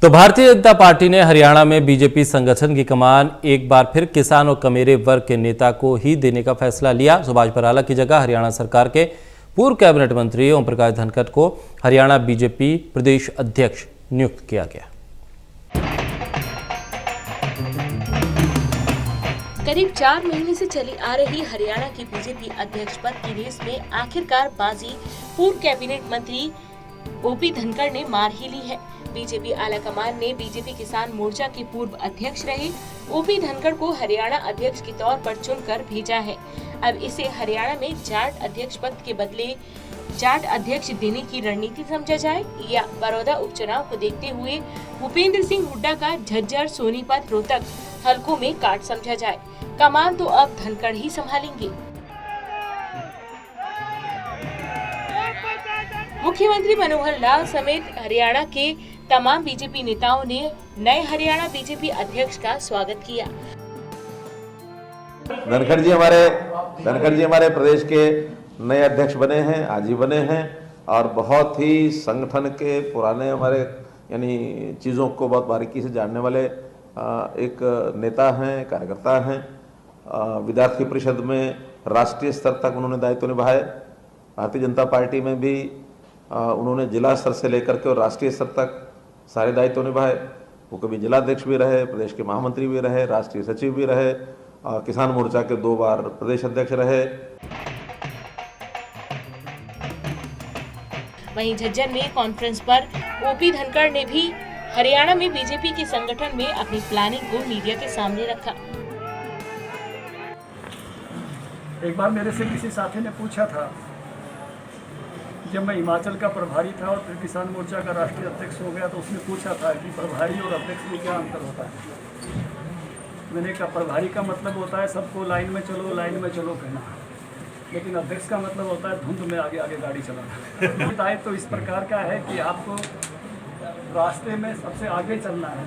तो भारतीय जनता पार्टी ने हरियाणा में बीजेपी संगठन की कमान एक बार फिर किसान और कमेरे वर्ग के नेता को ही देने का फैसला लिया। सुभाष बराला की जगह हरियाणा सरकार के पूर्व कैबिनेट मंत्री ओम प्रकाश धनखड़ को हरियाणा बीजेपी प्रदेश अध्यक्ष नियुक्त किया गया। करीब 4 महीने से चली आ रही हरियाणा की बीजेपी अध्यक्ष पद की रेस में आखिरकार बाजी पूर्व कैबिनेट मंत्री ओपी धनखड़ ने मार ही ली है। बीजेपी आलाकमान ने बीजेपी किसान मोर्चा के पूर्व अध्यक्ष रहे ओपी धनखड़ को हरियाणा अध्यक्ष के तौर पर चुनकर भेजा है। अब इसे हरियाणा में जाट अध्यक्ष पद के बदले जाट अध्यक्ष देने की रणनीति समझा जाए या बड़ौदा उपचुनाव को देखते हुए भूपेंद्र सिंह हुड्डा का झज्जर, सोनीपत, रोहतक हलकों में काट समझा जाए। कमान तो अब धनखड़ ही संभालेंगे। मुख्यमंत्री मनोहर लाल समेत हरियाणा के तमाम बीजेपी नेताओं ने नए हरियाणा बीजेपी अध्यक्ष का स्वागत किया। धनखड़ जी हमारे प्रदेश के नए अध्यक्ष बने हैं, आज ही बने हैं और बहुत ही संगठन के पुराने हमारे यानी चीज़ों को बहुत बारीकी से जानने वाले एक नेता हैं, कार्यकर्ता हैं। विद्यार्थी परिषद में राष्ट्रीय स्तर तक उन्होंने दायित्व निभाए। भारतीय जनता पार्टी में भी उन्होंने जिला स्तर से लेकर के और राष्ट्रीय स्तर तक सारे दायित्व निभाए। वो कभी जिलाध्यक्ष भी रहे, प्रदेश के महामंत्री भी रहे, राष्ट्रीय सचिव भी रहे, किसान मोर्चा के 2 बार प्रदेश अध्यक्ष रहे। वहीं झज्जर में कॉन्फ्रेंस पर ओपी धनखड़ ने भी हरियाणा में बीजेपी के संगठन में अपनी प्लानिंग को मीडिया के सामने रखा। एक बार मेरे से किसी साथी ने पूछा था, जब मैं हिमाचल का प्रभारी था और फिर किसान मोर्चा का राष्ट्रीय अध्यक्ष हो गया, तो उसने पूछा था कि प्रभारी और अध्यक्ष में क्या अंतर होता है। मैंने कहा प्रभारी का मतलब होता है सबको लाइन में चलो कहना, लेकिन अध्यक्ष का मतलब होता है धुंध में आगे आगे गाड़ी चलाना। दायित्व तो इस प्रकार का है कि आपको रास्ते में सबसे आगे चलना है।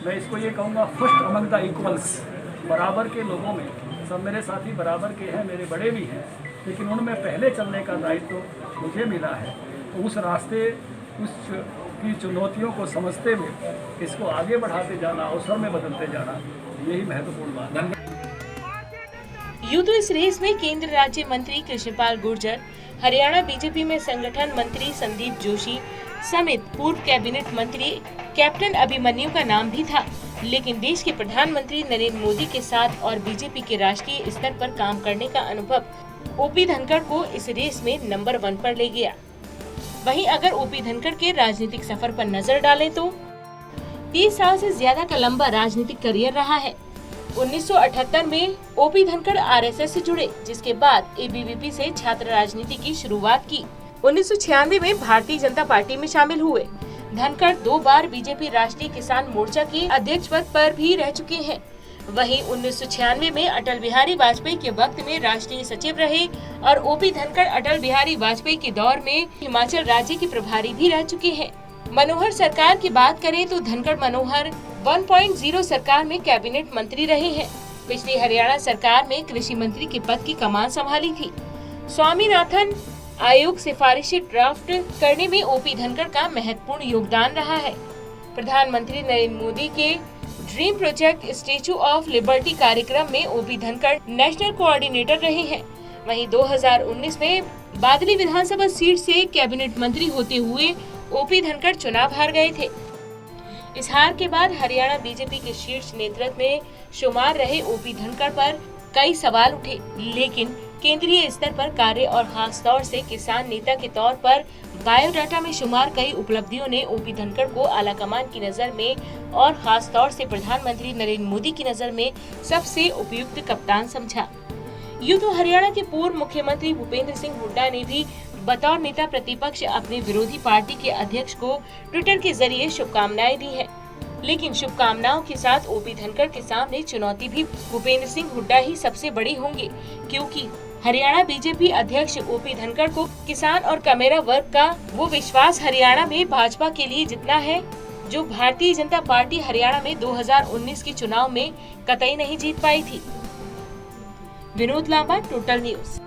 मैं इसको ये कहूँगा फर्स्ट अमंग द इक्वल्स, बराबर के लोगों में सब मेरे साथी बराबर के हैं, मेरे बड़े भी हैं, लेकिन उनमें पहले चलने का दायित्व मुझे मिला है। तो उस रास्ते की चुनौतियों को समझते हुए इसको आगे बढ़ाते जाना, अवसर में बदलते जाना, यही महत्वपूर्ण बात है। यूं तो इस रेस में केंद्र राज्य मंत्री कृष्णपाल गुर्जर, हरियाणा बीजेपी में संगठन मंत्री संदीप जोशी समेत पूर्व कैबिनेट मंत्री कैप्टन अभिमन्यु का नाम भी था, लेकिन देश के प्रधानमंत्री नरेंद्र मोदी के साथ और बीजेपी के राष्ट्रीय स्तर पर काम करने का अनुभव ओपी धनखड़ को इस रेस में नंबर 1 पर ले गया। वहीं अगर ओपी धनखड़ के राजनीतिक सफर पर नजर डालें तो 30 साल से ज्यादा का लंबा राजनीतिक करियर रहा है। 1978 में ओपी धनखड़ आरएसएस से जुड़े, जिसके बाद एबीवीपी से छात्र राजनीति की शुरुआत की। 1996 में भारतीय जनता पार्टी में शामिल हुए। धनखड़ 2 बार बीजेपी राष्ट्रीय किसान मोर्चा के अध्यक्ष पद पर भी रह चुके हैं। वहीं 1996 में अटल बिहारी वाजपेयी के वक्त में राष्ट्रीय सचिव रहे और ओपी धनखड़ अटल बिहारी वाजपेयी के दौर में हिमाचल राज्य के प्रभारी भी रह चुके हैं। मनोहर सरकार की बात करें तो धनखड़ मनोहर 1.0 सरकार में कैबिनेट मंत्री रहे हैं। पिछली हरियाणा सरकार में कृषि मंत्री के पद की कमान संभाली थी। स्वामीनाथन आयोग सिफारिशें ड्राफ्ट करने में ओपी धनखड़ का महत्वपूर्ण योगदान रहा है। प्रधानमंत्री नरेंद्र मोदी के dream project statue of liberty कार्यक्रम में ओपी धनखड़ नेशनल कोऑर्डिनेटर रहे हैं। वहीं 2019 में बादली विधानसभा सीट से कैबिनेट मंत्री होते हुए ओपी धनखड़ चुनाव हार गए थे। इस हार के बाद हरियाणा बीजेपी के शीर्ष नेतृत्व में शुमार रहे ओपी धनखड़ पर कई सवाल उठे, लेकिन केंद्रीय स्तर पर कार्य और खास तौर से किसान नेता के तौर पर बायोडाटा में शुमार कई उपलब्धियों ने ओपी धनखड़ को आलाकमान की नजर में और खास तौर से प्रधानमंत्री नरेंद्र मोदी की नजर में सबसे उपयुक्त कप्तान समझा। यूं तो हरियाणा के पूर्व मुख्यमंत्री भूपेंद्र सिंह हुड्डा ने भी बतौर नेता प्रतिपक्ष अपने विरोधी पार्टी के अध्यक्ष को ट्विटर के जरिए शुभकामनाएं दी है, लेकिन शुभकामनाओं के साथ ओपी धनखड़ के सामने चुनौती भी भूपेंद्र सिंह हुड्डा ही सबसे बड़ी होंगे, क्योंकि हरियाणा बीजेपी अध्यक्ष ओपी धनखड़ को किसान और कमेरा वर्ग का वो विश्वास हरियाणा में भाजपा के लिए जितना है जो भारतीय जनता पार्टी हरियाणा में 2019 के चुनाव में कतई नहीं जीत पाई थी। Vinod Lamba, total news.